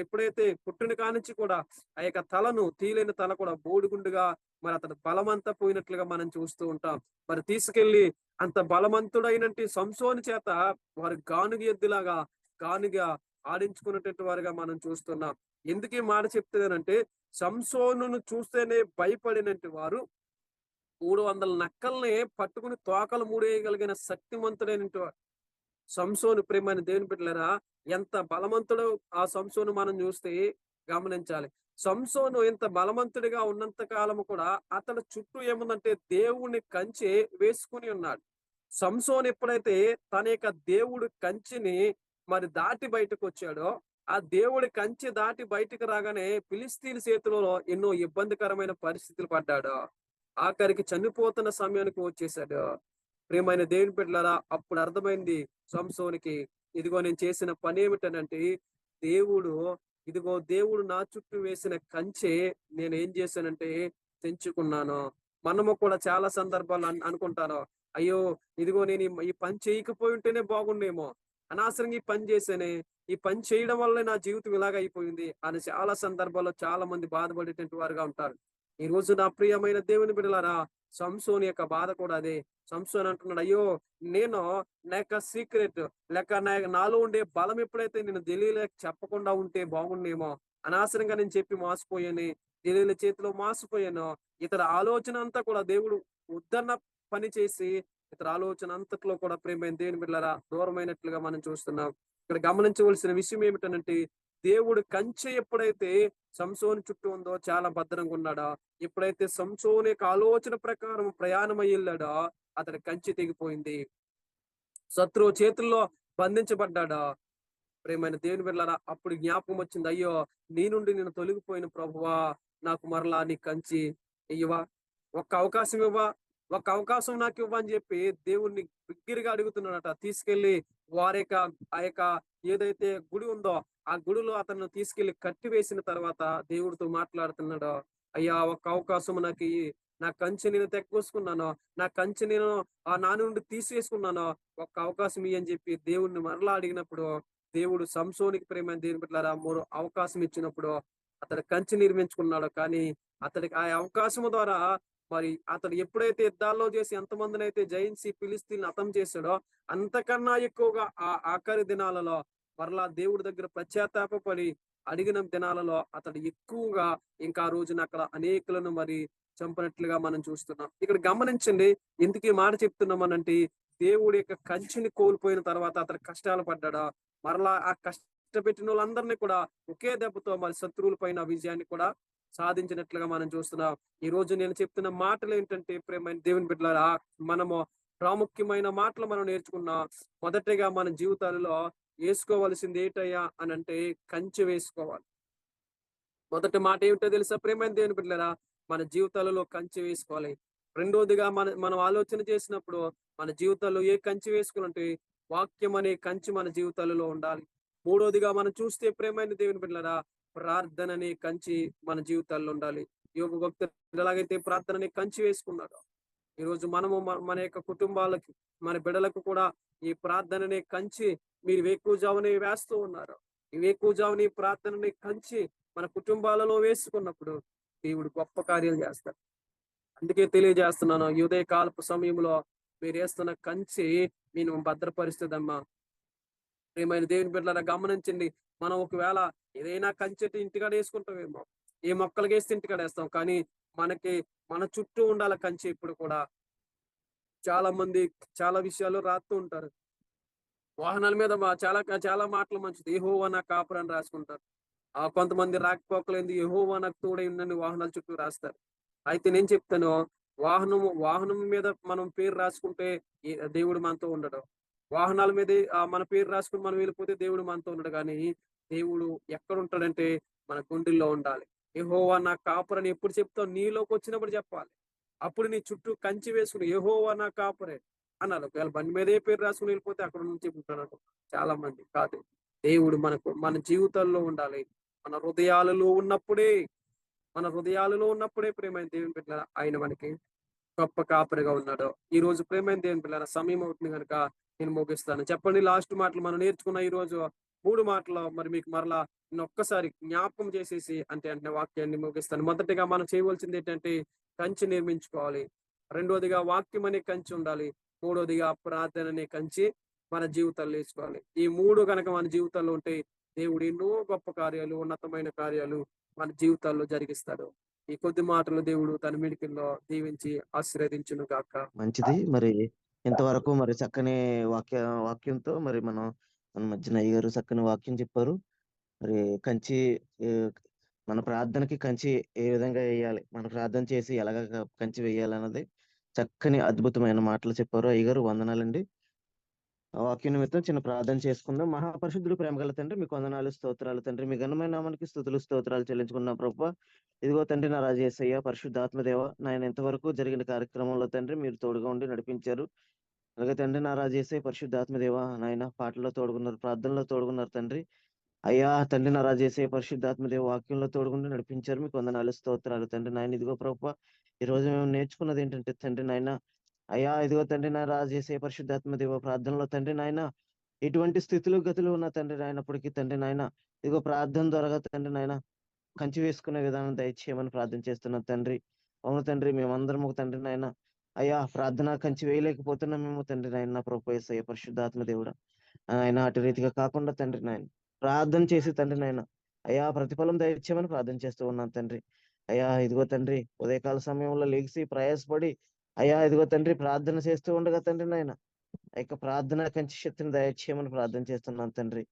ఎప్పుడైతే పుట్టిన కానించి కూడా ఆ యొక్క తలను తీలేని తల కూడా బోడిగుండుగా మరి అతడు బలమంతా పోయినట్లుగా మనం చూస్తూ ఉంటాం. మరి తీసుకెళ్లి అంత బలవంతుడైనటువంటి సంసోను చేత వారి గానుగా ఆడించుకున్నటువంటి వారుగా మనం చూస్తున్నాం. ఎందుకు ఈ మాట చెప్తున్నానంటే, సంసోనును చూస్తేనే భయపడినట్టు వారు 300 నక్కల్ని పట్టుకుని తోకలు మూడేయగలిగిన శక్తివంతుడైనటువంటి వాడు సంసోను. ప్రేమైన దేవుని బిడ్డలారా, ఎంత బలవంతుడు ఆ సంసోను మనం చూస్తే గమనించాలి. సంసోను ఎంత బలవంతుడిగా ఉన్నంత కాలము కూడా అతడు చుట్టూ ఏముందంటే దేవుని కంచె వేసుకుని ఉన్నాడు. సంసోను ఎప్పుడైతే తన యొక్క దేవుడి కంచెని మరి దాటి బయటకు వచ్చాడో, ఆ దేవుడి కంచె దాటి బయటకు రాగానే ఫిలిస్తీన్ చేతిలో ఎన్నో ఇబ్బందికరమైన పరిస్థితులు పడ్డాడు. ఆఖరికి చనిపోతున్న సమయానికి వచ్చేసాడు. ప్రియమైన దేవుని బిడ్డలారా, అప్పుడు అర్థమైంది సంసోనికి, ఇదిగో నేను చేసిన పని ఏమిటనంటే, దేవుడు నా చుట్టూ వేసిన కంచె నేను ఏం చేశానంటే తెంచుకున్నాను. మనము కూడా చాలా సందర్భాలు అనుకుంటాను, అయ్యో ఇదిగో నేను ఈ పని చేయకపోయి ఉంటేనే బాగుండేమో, అనవసరంగా ఈ పని చేశానే, ఈ పని చేయడం వల్ల నా జీవితం ఇలాగ అయిపోయింది అని చాలా సందర్భాల్లో చాలా మంది బాధపడేటువంటి వారుగా ఉంటారు. ఈ రోజు నా ప్రియమైన దేవుని బిడ్డలారా, సంసోని యొక్క బాధ కూడా అదే. సంసోన్ అంటున్నాడు, అయ్యో నేను నా యొక్క సీక్రెట్ లేక నాలో ఉండే బలం ఎప్పుడైతే నేను దెలీలా చెప్పకుండా ఉంటే బాగుండేమో, అనవసరంగా నేను చెప్పి మోసపోయాను, దెలీలా చేతిలో మోసపోయాను. ఇతర ఆలోచన అంతా కూడా దేవుడు వద్దన్న పని చేసి ఇతర ఆలోచన అంతట్లో కూడా ప్రేమైన దేవుని బిడ్డలారా దూరమైనట్లుగా మనం చూస్తున్నాం. ఇక్కడ గమనించవలసిన విషయం ఏమిటనంటే, దేవుడు కంచె ఎప్పుడైతే సంసోను చుట్టూ ఉందో చాలా భద్రంగా ఉన్నాడో, ఎప్పుడైతే సంసోను యొక్క ఆలోచన ప్రకారం ప్రయాణం అయ్యి వెళ్ళాడో అతని కంచె తెగిపోయింది. శత్రువు చేతుల్లో బంధించబడ్డాడా. ప్రియమైన దేవుని బిడ్డలారా, అప్పుడు జ్ఞాపకం వచ్చింది, అయ్యో నీ నుండి నేను తొలగిపోయిన ప్రభువా, నాకు మరలా నీ కంచి ఇయ్యవా, ఒక్క అవకాశం ఇవ్వా, ఒక్క అవకాశం నాకు ఇవ్వ అని చెప్పి దేవుణ్ణి బిగ్గరగా అడుగుతున్నాడట. తీసుకెళ్లి వారి యొక్క ఆ యొక్క ఏదైతే గుడి ఉందో ఆ గుడిలో అతను తీసుకెళ్లి కట్టి వేసిన తర్వాత దేవుడితో మాట్లాడుతున్నాడు. అయ్యా ఒక్క అవకాశం నాకు ఇయ్యి, నా కంచె నేను తెగ్గోసుకున్నాను, నా కంచె నేను నా నుండి తీసేసుకున్నాను, ఒక్క అవకాశం ఇయ్యి అని చెప్పి దేవుణ్ణి మరలా అడిగినప్పుడు దేవుడు సంసోనికి ప్రేమైన దేవుని బిడ్డలారా మరో అవకాశం ఇచ్చినప్పుడు అతడు కంచె నిర్మించుకున్నాడు. కానీ అతడికి ఆ అవకాశం ద్వారా మరి అతడు ఎప్పుడైతే యుద్ధాల్లో చేసి ఎంతమందిని అయితే జయించి ఫిలిస్తీన్‌ని హతం చేశాడో అంతకన్నా ఎక్కువగా ఆ ఆఖరి దినాలలో మరలా దేవుడి దగ్గర పశ్చాత్తాపపడి అడిగిన దినాలలో అతడు ఎక్కువగా ఇంకా ఆ రోజున అక్కడ అనేకులను మరి చంపినట్లుగా మనం చూస్తున్నాం. ఇక్కడ గమనించండి, ఎందుకు ఈ మాట చెప్తున్నామనంటే దేవుడి యొక్క కంచెని కోల్పోయిన తర్వాత అతడు కష్టాలు పడ్డాడా, మరలా ఆ కష్టపెట్టిన వాళ్ళందరినీ కూడా ఒకే దెబ్బతో మరి శత్రువుల పైన విజయాన్ని కూడా సాధించినట్లుగా మనం చూస్తున్నాం. ఈ రోజు నేను చెప్తున్న మాటలు ఏంటంటే ప్రియమైన దేవుని బిడ్డలారా, మనము ప్రాముఖ్యమైన మాటలు మనం నేర్చుకున్నాం. మొదటిగా మన జీవితాలలో వేసుకోవలసింది ఏంటయ్యా అని అంటే కంచె వేసుకోవాలి. మొదటి మాట ఏమిటో తెలుసా ప్రియమైన దేవుని బిడ్డలారా, మన జీవితాలలో కంచె వేసుకోవాలి. రెండోదిగా మనం ఆలోచన చేసినప్పుడు మన జీవితాల్లో ఏ కంచె వేసుకోవాలంటే వాక్యం అనే కంచె మన జీవితాలలో ఉండాలి. మూడోదిగా మనం చూస్తే ప్రియమైన దేవుని బిడ్డలారా, ప్రార్థన అనే కంచె మన జీవితాల్లో ఉండాలి. యోబు భక్తుడు ఎలాగైతే ప్రార్థన అనే కంచె వేసుకున్నాడో, ఈరోజు మనము మన యొక్క కుటుంబాలకి మన బిడ్డలకు కూడా ఈ ప్రార్థన అనే కంచె మీరు వేకువజామునే వేస్తూ ఉన్నారు. ఈ వేకువజామున ఈ ప్రార్థనని కంచె మన కుటుంబాలలో వేసుకున్నప్పుడు దేవుడు గొప్ప కార్యాలు చేస్తాడు. అందుకే తెలియజేస్తున్నాను, ఈ ఉదయ కాలపు సమయంలో మీరు వేస్తున్న కంచె నేను భద్రపరుస్తుందమ్మా. ప్రియమైన దేవుని బిడ్డలారా గమనించండి, మనం ఒకవేళ ఏదైనా కంచెటి ఇంటికాడ వేసుకుంటామేమో, ఏ మొక్కలకి వేస్తే ఇంటికాడ వేస్తాం, కానీ మనకి మన చుట్టూ ఉండాల కంచె. ఇప్పుడు కూడా చాలా మంది చాలా విషయాలు రాస్తూ ఉంటారు. వాహనాల మీద చాలా చాలా మాటలు మంచిది, యెహోవా నా కాపురి అని రాసుకుంటారు. కొంతమంది రాకపోకలేంది యెహోవా నాకు తోడై ఉందని వాహనాల చుట్టూ రాస్తారు. అయితే నేను చెప్తాను, వాహనం మీద మనం పేరు రాసుకుంటే దేవుడు మనతో ఉండడు. వాహనాల మీద మన పేరు రాసుకుని మనం వెళ్ళిపోతే దేవుడు మనతో ఉండడు. కానీ దేవుడు ఎక్కడ ఉంటాడంటే మన గుండెల్లో ఉండాలి. యెహోవా నా కాపురని ఎప్పుడు చెప్తావు? నీలోకి వచ్చినప్పుడు చెప్పాలి. అప్పుడు నీ చుట్టూ కంచె వేసుకుని యెహోవా నా కాపురే అనాలి. ఒకవేళ బండి మీద ఏ పేరు రాసుకుని వెళ్ళిపోతే అక్కడ నుంచి ఉంటాడు చాలా మంది. కాదు, దేవుడు మన జీవితాల్లో ఉండాలి. మన హృదయాలలో ఉన్నప్పుడే మన హృదయాలలో ఉన్నప్పుడే ప్రేమైన దేవుని బిడ్డలారా ఆయన మనకి గొప్ప కాపరిగా ఉన్నాడు. ఈ రోజు ప్రేమైన దేవుని బిడ్డలారా సమయం అవుతుంది కనుక నేను ముగిస్తాను. చెప్పండి, లాస్ట్ మాటలు మనం నేర్చుకున్న ఈ రోజు 3 మాటలు మరి మీకు మరలా నేను ఒక్కసారి జ్ఞాపకం చేసేసి అంటే వాక్యాన్ని ముగిస్తాను. మొదటిగా మనం చేయవలసింది ఏంటంటే కంచె నిర్మించుకోవాలి. రెండోదిగా వాక్యం అనే కంచె ఉండాలి. మూడోదిగా ప్రార్థన అనే కంచె మన జీవితాల్లో వేసుకోవాలి. ఈ 3 కనుక మన జీవితాల్లో ఉంటే దేవుడు ఎన్నో గొప్ప కార్యాలు, ఉన్నతమైన కార్యాలు మన జీవితాల్లో జరిగిస్తాడు. ఈ కొద్ది మాటలు దేవుడు తన మిడికిల్లో దీవించి ఆశీర్వదించును గాక. మంచిది. మరి ఇంతవరకు మరి చక్కని వాక్యంతో మరి మన మధ్యన అయ్యగారు చక్కని వాక్యం చెప్పారు. మరి కంచి మన ప్రార్థనకి కంచి ఏ విధంగా వేయాలి, మన ప్రార్థన చేసి ఎలాగ కంచి వేయాలన్నది చక్కని అద్భుతమైన మాటలు చెప్పారు. అయ్యగారు వందనాలండి. ఆ వాక్యం నిమిత్తం చిన్న ప్రార్థన చేసుకుందాం. మహాపరిశుద్ధుడు, ప్రేమగల తండ్రి, మీకు వందనాలు, స్తోత్రాలు తండ్రి. మీ ఘనమైన నామానికి స్తుతులు స్తోత్రాలు చెల్లించుకున్నాం ప్రభువా. ఇదిగో తండ్రి నా రాజు యేసయ్య, పరిశుద్ధాత్మదేవ, నాయన ఇంతవరకు జరిగిన కార్యక్రమంలో తండ్రి మీరు తోడుగా ఉండి నడిపించారు. అలాగే తండ్రి నా రాజు యేసయ్య, పరిశుద్ధాత్మదేవ, నాయన పాటల్లో తోడుగున్నారు, ప్రార్థనలో తోడుగున్నారు తండ్రి. అయ్యా తండ్రి నా రాజు యేసయ్య, పరిశుద్ధాత్మదేవ, వాక్యంలో తోడుగుండి నడిపించారు. మీకు వందనాలు, స్తోత్రాలు తండ్రి. నాయన ఇదిగో ప్రభువా, ఈ రోజు మేము నేర్చుకున్నది ఏంటంటే తండ్రి నాయన, అయ్యా ఇదిగో తండ్రి నా రాజు యేసయ్య, పరిశుద్ధాత్మ దేవ, ప్రార్థనలో తండ్రి నాయన ఎటువంటి స్థితిలో గతులు ఉన్న తండ్రి నాయనప్పటికీ తండ్రి నాయన ఇదిగో ప్రార్థన ద్వారా తండ్రి నాయన కంచి వేసుకునే విధానం దయచేయమని ప్రార్థన చేస్తున్నాం తండ్రి. అవును తండ్రి, మేమందరము తండ్రి నాయన అయ్యా ప్రార్థన కంచి వేయలేకపోతున్నాం మేము తండ్రి నాయన. నా ప్రభు యేసయ్య, పరిశుద్ధాత్మ దేవుడా, ఆయన అటు రీతిగా కాకుండా తండ్రి నాయన ప్రార్థన చేసి తండ్రి నాయన అయ్యా ప్రతిఫలం దయచేయమని ప్రార్థన చేస్తూ ఉన్నాం తండ్రి. అయ్యా ఇదిగో తండ్రి ఉదయకాల సమయంలో లేచి ప్రయాసపడి అయ్యా ఇదిగో తండ్రి ప్రార్థన చేస్తూ ఉండగా తండ్రి నాయన ఆ యొక్క ప్రార్థన కంచి శక్తిని దయచేయమని ప్రార్థన చేస్తున్నాం తండ్రి.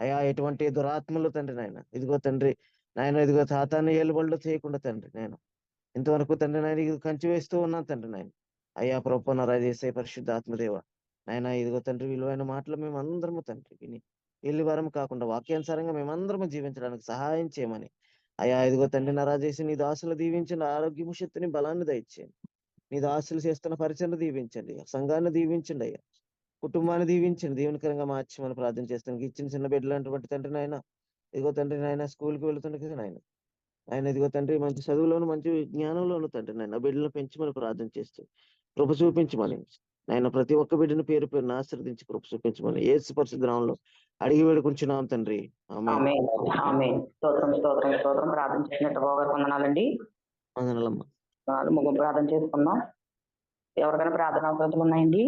అయ్యా ఎటువంటి దురాత్మలు తండ్రి నాయన, ఇదిగో తండ్రి నాయన, ఇదిగో సాతాను ఏలుబడులు చేయకుండా తండ్రి నేను ఇంతవరకు తండ్రి నాయన ఇది కంచి వేస్తూ ఉన్నాను తండ్రి నాయన. అయ్యా ప్రభు నరాజేసే పరిశుద్ధ ఆత్మదేవ నాయన, ఇదిగో తండ్రి విలువైన మాటలు మేమందరము తండ్రి విని వెళ్ళి వారం కాకుండా వాక్యానుసారంగా మేమందరము జీవించడానికి సహాయం చేయమని అయ్యా, ఇదిగో తండ్రి నరాజేసి నీ దాసులు దీవించిన ఆరోగ్యము, శక్తిని, బలాన్ని దయచేయండి. నీ దాసులు చేస్తున్న పరిచయం దీవించండి, సంఘాన్ని దీవించండి అయ్యా, కుటుంబాన్ని దీవించండి, దీవెనకరంగా మార్చమని ప్రార్థన చేస్తాను. ఇచ్చిన చిన్న బిడ్డలు అటువంటి తండ్రి నాయన, ఇదిగో తండ్రి నాయన స్కూల్కి వెళుతుండగా నాయన ఆయన ఇదిగో తండ్రి మంచి చదువులోను మంచి జ్ఞానంలోను తండ్రి నాయన బిడ్డలను పెంచమని ప్రార్థన చేస్తూ కృప చూపించమని నాయన ప్రతి ఒక్క బిడ్డను పేరు పేరును ఆశీర్వదించి కృప చూపించమని యేసు పరిశుద్ధ నామములో అడిగి వేడుకుంటున్నాం తండ్రి. ఆమేన్. ఆమేన్. ఆమేన్. స్తోత్రం స్తోత్రం స్తోత్రం. ప్రార్థన చేసినట్టు బాగా వందనాలండి. వందనాలమ్మ. ముగ్గురు ప్రార్థన చేసుకుందాం. ఎవరికైనా ప్రార్థన అవసరాలు ఉన్నాయండి?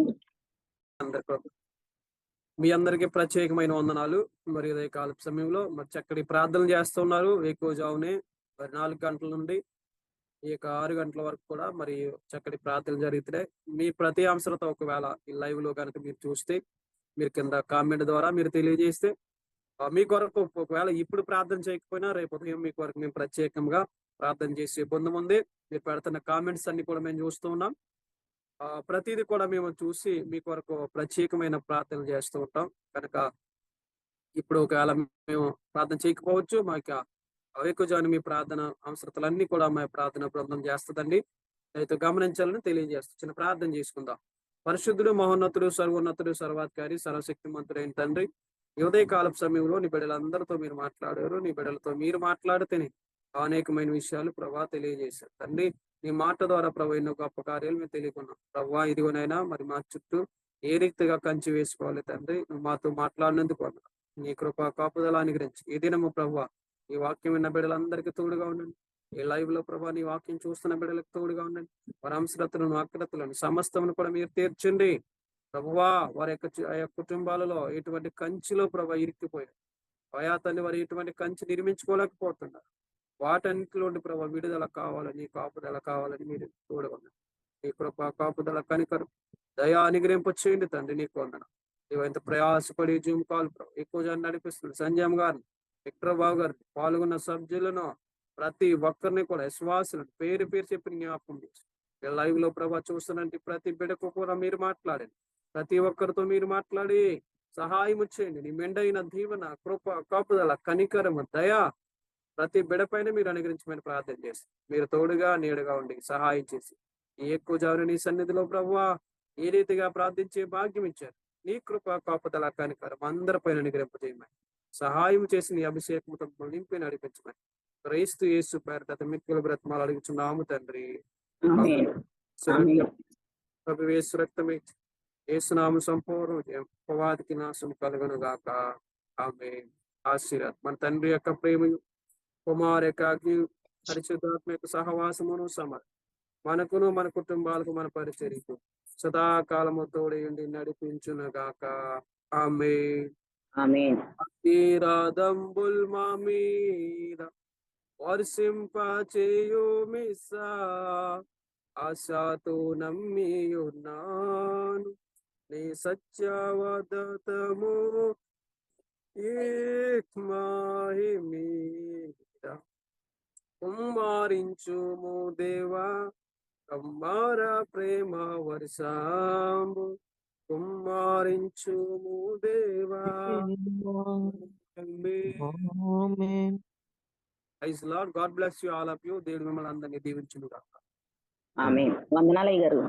మీ అందరికీ ప్రత్యేకమైన వందనాలు. మరి ఇదే కాలపు సమయంలో మరి చక్కటి ప్రార్థనలు చేస్తున్నారు. ఎక్కువ జామునే మరి 4 గంటల నుండి ఈ యొక్క 6 గంటల వరకు కూడా మరి చక్కటి ప్రార్థనలు జరుగుతున్నాయి. మీ ప్రతి అంశంతో ఒకవేళ ఈ లైవ్ లో కనుక మీరు చూస్తే మీరు కింద కామెంట్ ద్వారా మీరు తెలియజేస్తే మీ కొరకు ఒకవేళ ఇప్పుడు ప్రార్థన చేయకపోయినా రేపు ఉదయం మీ కొరకు మేము ప్రత్యేకంగా ప్రార్థన చేసే పొందం ఉంది. మీరు పెడుతున్న కామెంట్స్ అన్ని కూడా మేము చూస్తూ ఉన్నాం. ప్రతిదీ కూడా మేము చూసి మీ కొరకు ప్రత్యేకమైన ప్రార్థనలు చేస్తూ ఉంటాం. కనుక ఇప్పుడు ఒకవేళ మేము ప్రార్థన చేయకపోవచ్చు, మా యొక్క అవేకుజాని మీ ప్రార్థన అవసరతలన్నీ కూడా మా ప్రార్థన బృందం చేస్తుందండి. అయితే గమనించాలని తెలియజేస్తూ చిన్న ప్రార్థన చేసుకుందాం. పరిశుద్ధుడు, మహోన్నతుడు, సర్వోన్నతుడు, సర్వాధికారి, సర్వశక్తిమంతుడైన తండ్రి, ఈ ఉదయ కాలపు సమయంలో నీ బిడ్డలందరితో మీరు మాట్లాడారు. నీ బిడ్డలతో మీరు మాట్లాడితేనే అనేకమైన విషయాలు ప్రభా తెలియజేశారు తండ్రి. నీ మాట ద్వారా ప్రభు ఎన్నో గొప్ప కార్యాలు మేము తెలియకున్నాం ప్రభా. ఇదిగోనైనా మరి మా చుట్టూ ఏ రీతిగా కంచి వేసుకోవాలి తండ్రి, నువ్వు మాతో మాట్లాడినందుకు నీ కృప కాపుదల అనుగ్రహించి ఈ దినము ప్రభా ఈ వాక్యం విన్న బిడ్డలందరికీ తోడుగా ఉండండి. ఈ లైవ్ లో ప్రభా నీ వాక్యం చూస్తున్న బిడ్డలకు తోడుగా ఉండండి. వారి అంశరతులను, అక్రతలను సమస్తమును కూడా మీరు తీర్చండి ప్రభువా. వారి యొక్క కుటుంబాలలో ఎటువంటి కంచిలో ప్రభా ఇరిక్కిపోయారు అయా తండ్రి, వారు ఎటువంటి కంచి నిర్మించుకోలేకపోతున్నారు. వాటన్నిటిలోని ప్రభా విడుదల కావాలని, కాపుదల కావాలని మీరు తోడుగా ఉన్నారు. నీ కృప కాపుదల కనికరం దయా అనుగ్రహింప చేయండి తండ్రి. నీకు వందనం. నువ్వు ఎంత ప్రయాసపడి జూమ్ కాల్ ఎక్కువ జనం నడిపిస్తుంది. సంజయ్ గారిని, విక్టర్ బాబు గారిని, పాల్గొన్న సభ్యులను ప్రతి ఒక్కరిని కూడా విశ్వాసులను పేరు పేరు చెప్పి జ్ఞాపకం చేసి లైవ్ లో ప్రభా చూస్తున్నట్టు ప్రతి బిడ్డకు కూడా మీరు మాట్లాడండి. ప్రతి ఒక్కరితో మీరు మాట్లాడి సహాయం చేయండి. నీ మెండైన దీవెన, కృప, కాపుదల, కనికరము, దయా ప్రతి బిడపైన మీరు అనుగ్రహించమని ప్రార్థన చేసి మీరు తోడుగా నీడుగా ఉండి సహాయం చేసి ఈ ఎక్కువ జారు నీ సన్నిధిలో ప్రభువా ఏ రీతిగా ప్రార్థించే భాగ్యం ఇచ్చారు. నీ కృప, కాపుదల, కనికరం అందరిపైన అనుగ్రహింపజేయమని సహాయం చేసి నీ అభిషేకంతో నింపి నడిపించమని క్రీస్తు యేసు పేరిట మిక్కుల బ్రతమాలు అడుగుచున్నాము తండ్రి. ప్రభు యేసు రక్తమే యేసునామ సంపూర్ణ అపవాదికి నాశం కలుగును గాక. ఆమేన్. ఆశీర్వాదం. మన తండ్రి యొక్క ప్రేమయు, కుమార్ యొక్క అగ్ని, పరిశుద్ధాత్మ యొక్క సహవాసమును మనకును మన కుటుంబాలకు మన పరిచర్యకు సదాకాలము తోడయుండి నడిపించును గాక. ఆమేన్. ఆమేన్. ఆశీర్వాదంబుల్ మా మీద వర్షింప చేయు మిస్సా, ఆశతో నమ్మి ఉన్నాను నీ సత్యవదతము మీద కుమ్మారించుము దేవా, కమ్మార ప్రేమ వర్షంబు కుమ్మారించుము దేవా. Praise Lord. God bless you all of you. దేవుడు మిమ్మల్ని అందరినీ దీవించును గాక. ఆమేన్. వందనాలు అయ్య గారు.